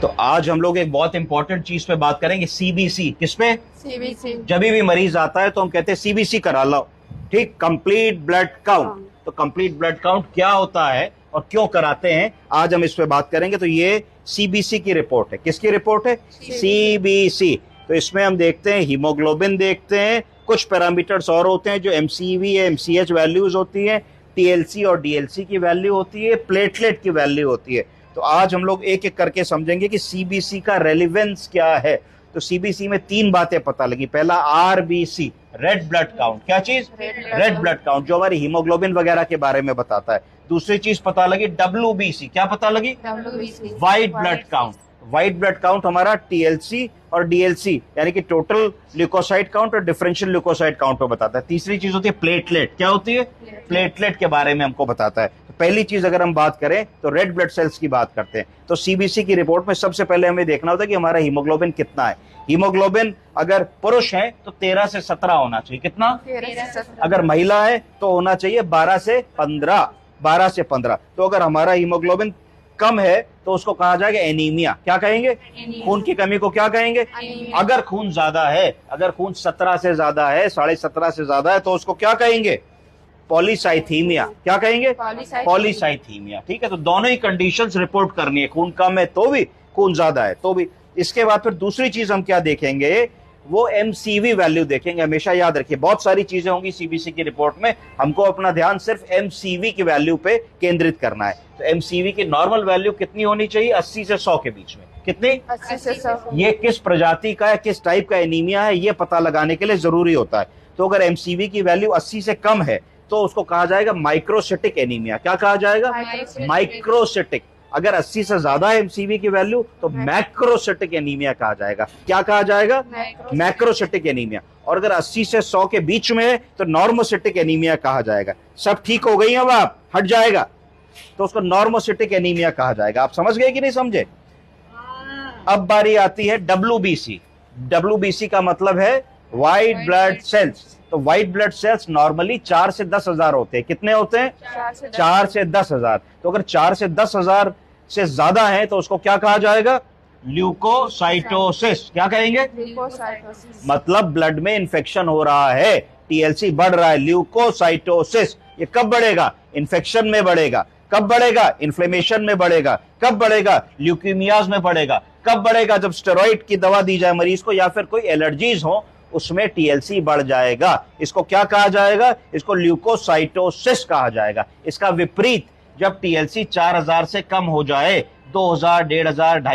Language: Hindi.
तो आज हम लोग एक बहुत इंपॉर्टेंट चीज पे बात करेंगे, सीबीसी। किस पे? सीबीसी। जब भी मरीज आता है तो हम कहते हैं सीबीसी करा लो, ठीक, कंप्लीट ब्लड काउंट। तो कंप्लीट ब्लड काउंट क्या होता है और क्यों कराते हैं, आज हम इस पे बात करेंगे। तो ये सीबीसी की रिपोर्ट है। किसकी रिपोर्ट है? सीबीसी। तो इसमें हम देखते हैं हीमोग्लोबिन, देखते हैं कुछ पैरामीटर्स और होते हैं जो एमसीवी है, एमसीएच वैल्यूज होती है, टीएलसी और डीएलसी की वैल्यू होती है, प्लेटलेट की वैल्यू होती है। तो आज हम लोग एक एक करके समझेंगे कि सीबीसी का रेलिवेंस क्या है। तो सीबीसी में तीन बातें पता लगी। पहला आरबीसी, रेड ब्लड काउंट। क्या चीज? रेड ब्लड काउंट, जो हमारी हीमोग्लोबिन वगैरह के बारे में बताता है। दूसरी चीज पता लगी डब्ल्यूबीसी। क्या पता लगी? White blood count. White blood count हमारा टीएलसी और डीएलसी यानी कि टोटल ल्यूकोसाइट काउंट और डिफरेंशियल ल्यूकोसाइट काउंट को बताता है। तीसरी चीज होती है प्लेटलेट। क्या होती है? प्लेटलेट के बारे में हमको बताता है। तो पहली चीज अगर हम बात करें तो रेड ब्लड सेल्स की बात करते हैं। तो सीबीसी की रिपोर्ट में सबसे पहले हमें देखना होता है कि हमारा हीमोग्लोबिन कितना है। हीमोग्लोबिन अगर पुरुष है तो 13 से 17 होना चाहिए। कितना? 13 से 17। अगर महिला है तो होना चाहिए 12 से 15। 12 से 15। तो अगर हमारा हीमोग्लोबिन कम है तो उसको कहा जाएगा एनीमिया। क्या कहेंगे? खून की कमी को क्या कहेंगे? अगर खून ज्यादा है, अगर खून 17 से ज्यादा है, 17.5 से ज्यादा है, तो उसको क्या कहेंगे? पॉलीसाइथीमिया। क्या कहेंगे? पॉलीसाइथीमिया। ठीक है, तो दोनों ही कंडीशंस रिपोर्ट करनी है, खून कम है तो भी, खून ज्यादा है तो भी। इसके बाद फिर दूसरी चीज हम क्या देखेंगे, वो एमसीवी वैल्यू देखेंगे। हमेशा याद रखिए, बहुत सारी चीजें होंगी सीबीसी की रिपोर्ट में, हमको अपना ध्यान सिर्फ एमसीवी की वैल्यू पे केंद्रित करना है। तो एमसीवी की नॉर्मल वैल्यू कितनी होनी चाहिए? 80 से 100 के बीच में। कितनी? 80 से 100। ये किस प्रजाति का है, किस टाइप का एनीमिया है, ये पता लगाने के लिए जरूरी होता है। तो अगर एमसीवी की वैल्यू 80 से कम है तो उसको कहा जाएगा माइक्रोसिटिक एनीमिया। क्या कहा जाएगा? माइक्रोसिटिक। अगर 80 से ज्यादा है एमसीवी की वैल्यू तो मैक्रोसिटिक एनीमिया कहा जाएगा। क्या कहा जाएगा? Macrocytic anaemia. और अगर 80 से 100 के बीच में है तो नॉर्मोसिटिक एनीमिया कहा जाएगा। सब ठीक हो गई? अब आप हट जाएगा तो उसको नॉर्मोसिटिक एनीमिया कहा जाएगा। आप समझ गए कि नहीं समझे? अब बारी आती है डब्ल्यूबीसी। डब्ल्यूबीसी का मतलब है व्हाइट ब्लड सेल्स। तो व्हाइट ब्लड सेल्स नॉर्मली 4 से 10 हजार होते हैं। कितने होते हैं? 4 से 10 हजार। तो अगर 4 से 10 हजार से ज्यादा है तो उसको क्या कहा जाएगा? ल्यूकोसाइटोसिस। क्या कहेंगे? मतलब ब्लड में इंफेक्शन हो रहा है, टीएलसी बढ़ रहा है, ल्यूकोसाइटोसिस। ये कब बढ़ेगा? इंफेक्शन में बढ़ेगा। कब बढ़ेगा? इन्फ्लेमेशन में बढ़ेगा। कब बढ़ेगा? ल्यूकीमियाज में बढ़ेगा। कब बढ़ेगा? जब स्टेरॉइड की दवा दी जाए मरीज को या फिर कोई एलर्जीज हो, उसमें टीएलसी बढ़ जाएगा। इसको क्या कहा जाएगा? इसको ल्यूकोसाइटोसिस कहा जाएगा। इसका विपरीत, जब टीएलसी 4000 से कम हो जाए, 2000, 1500, 2500